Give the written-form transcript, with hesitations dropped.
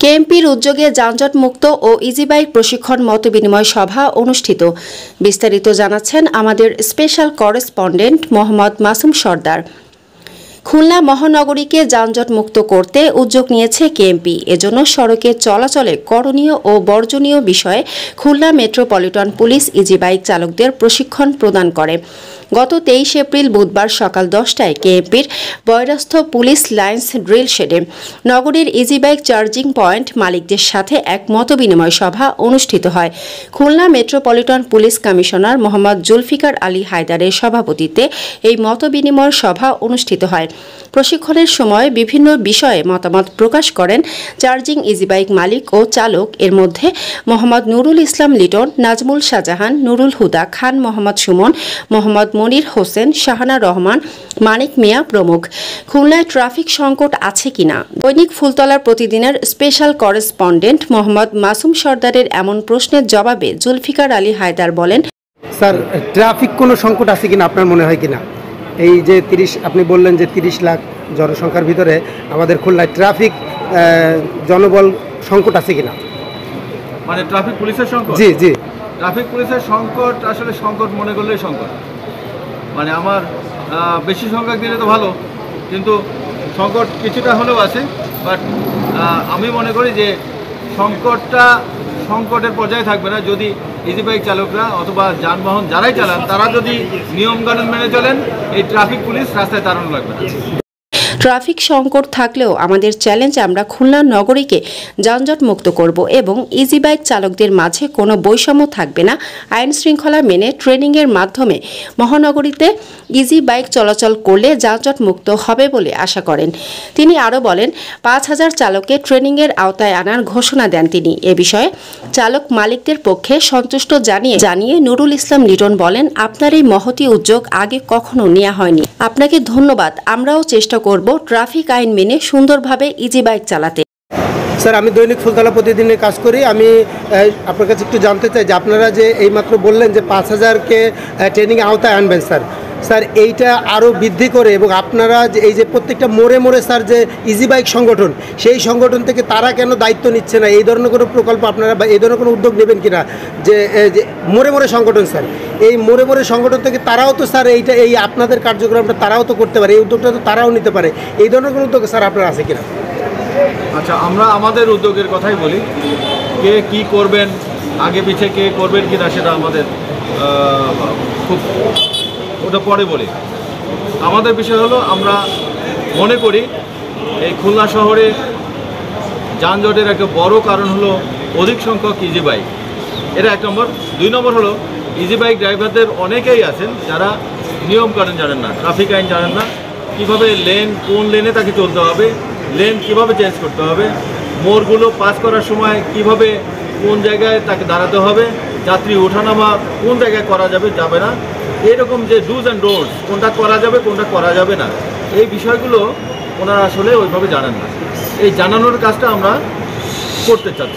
কেএমপির উদ্যোগে যানজটমুক্ত ও easy bike প্রশিক্ষণ মতবিনিময় সভা অনুষ্ঠিত। বিস্তারিত জানাচ্ছেন আমাদের স্পেশাল করেসপন্ডেন্ট মোহাম্মদ মাসুম সর্দার। খুলনা মহানগরীকে যানজট মুক্ত করতে উদ্যোগ নিয়েছে কেএমপি। এজন্য সড়কে চলাচলে করণীয় ও বর্জনীয় বিষয়ে Khulna metropolitan police easy bike চালকদের প্রশিক্ষণ প্রদান করে। গত 23 এপ্রিল বুধবার সকাল 10টায় কেএমপির বয়রাস্থ পুলিশ লাইন্স ড্রিল শেডে নগরীর ইজি বাইক চার্জিং পয়েন্ট মালিকদের সাথে এক মতবিনিময় সভা অনুষ্ঠিত হয়। Khulna metropolitan police commissioner Mohammad Zulfikar Ali হায়দারের সভাপতিত্বে এই মতবিনিময় সভা অনুষ্ঠিত হয়। প্রশিক্ষণের সময় বিভিন্ন বিষয়ে মতামত প্রকাশ করেন চার্জিং ইজি বাইক মালিক ও চালক। এর মধ্যে মোহাম্মদ নুরুল ইসলাম লিটন, নাজমুল শাহজাহান, নুরুল হুদা খান, মোহাম্মদ সুমন, মোহাম্মদ মনির হোসেন, শাহানা রহমান, মানিক মিয়া প্রমুখ। খুলনায় ট্রাফিক সংকট আছে কিনা? দৈনিক ফুলতলার প্রতিদিনের স্পেশাল করেসপন্ডেন্ট মোহাম্মদ মাসুম সর্দারের এমন প্রশ্নের জবাবে জুলফিকার আলী হায়দার বলেন, স্যার, ট্রাফিক কোনো সংকট আছে কিনা আপনার মনে হয় কিনা? এই যে আপনি বললেন যে 30 লাখ জনসংখ্যার ভিতরে আমাদের খুলনায় ট্রাফিক জনবল সংকট আছে কিনা? মানে ট্রাফিক পুলিশের সংকট? জি জি, ট্রাফিক পুলিশের সংকট আসলে সংকট মনে করলেই সংকট। মানে আমার বেশি সংখ্যক দিলে তো ভালো, কিন্তু সংকট কিছুটা হলেও আছে। বাট আমি মনে করি যে সংকটের পর্যায়ে থাকবে না যদি ইজি বাইক চালকরা অথবা যানবাহন যারাই চালান তারা যদি নিয়মকানুন মেনে চলেন, এই ট্রাফিক পুলিশ রাস্তায় দাঁড়ানো লাগবে না। ট্রাফিক সংকট থাকলেও আমাদের চ্যালেঞ্জ, আমরা খুলনা নগরীকে যানজট মুক্ত করব এবং ইজি বাইক চালকদের মাঝে কোনো বৈষম্য থাকবে না। আইন শৃঙ্খলা মেনে ট্রেনিংয়ের মাধ্যমে মহানগরীতে ইজি বাইক চলাচল করলে যানজট মুক্ত হবে বলে আশা করেন তিনি। আরও বলেন, 5000 চালককে ট্রেনিংয়ের আওতায় আনার ঘোষণা দেন তিনি। এ বিষয়ে চালক মালিকদের পক্ষে সন্তুষ্ট জানিয়ে নুরুল ইসলাম লিটন বলেন, আপনার এই মহতী উদ্যোগ আগে কখনো নেওয়া হয়নি। আপনাকে ধন্যবাদ। আমরাও চেষ্টা করব ট্রাফিক আইন মেনে সুন্দরভাবে ইজি বাইক চালাতে। স্যার, আমি দৈনিক ফুলতলা প্রতিদিনের কাজ করি। আমি আপনার কাছে একটু জানতে চাই যে আপনারা যে এইমাত্র বললেন যে 5000কে ট্রেনিং আওতায় আনবেন, স্যার এইটা আরও বৃদ্ধি করে এবং আপনারা যে এই যে প্রত্যেকটা মোড়ে মোড়ে স্যার যে ইজি বাইক সংগঠন, সেই সংগঠন থেকে তারা কেন দায়িত্ব নিচ্ছে না? এই ধরনের কোনো প্রকল্প আপনারা বা এই ধরনের কোনো উদ্যোগ নেবেন কিনা যে মোড়ে মোড়ে সংগঠন, স্যার এই মোড়ে মোড়ে সংগঠন থেকে তারাও তো স্যার এই আপনাদের কার্যক্রমটা তারাও তো করতে পারে, এই উদ্যোগটা তো তারাও নিতে পারে। এই ধরনের কোনো উদ্যোগ স্যার আপনার আছে কিনা? আচ্ছা, আমরা আমাদের উদ্যোগের কথাই বলি। কে কি করবেন, আগে পিছে কে করবেন কিনা সেটা আমাদের খুব ওটা পরে বলি। আমাদের বিষয় হলো, আমরা মনে করি এই খুলনা শহরে যানজটের একটা বড় কারণ হলো অধিক সংখ্যক ইজি বাইক। এটা 1 নম্বর। 2 নম্বর হলো ইজি বাইক ড্রাইভারদের অনেকেই আছেন যারা নিয়মকানুন জানেন না, ট্রাফিক আইন জানেন না, কীভাবে কোন লেনে তাকে চলতে হবে, লেন কিভাবে চেঞ্জ করতে হবে, মোড়গুলো পাস করার সময় কিভাবে কোন জায়গায় তাকে দাঁড়াতে হবে, যাত্রী ওঠানামা কোন জায়গায় করা যাবে না, এইরকম যে ডুজ অ্যান্ড ডোন্টস, কোনটা করা যাবে কোনটা করা যাবে না, এই বিষয়গুলো ওনারা আসলে ওইভাবে জানেন না। এই জানানোর কাজটা আমরা করতে চাচ্ছি।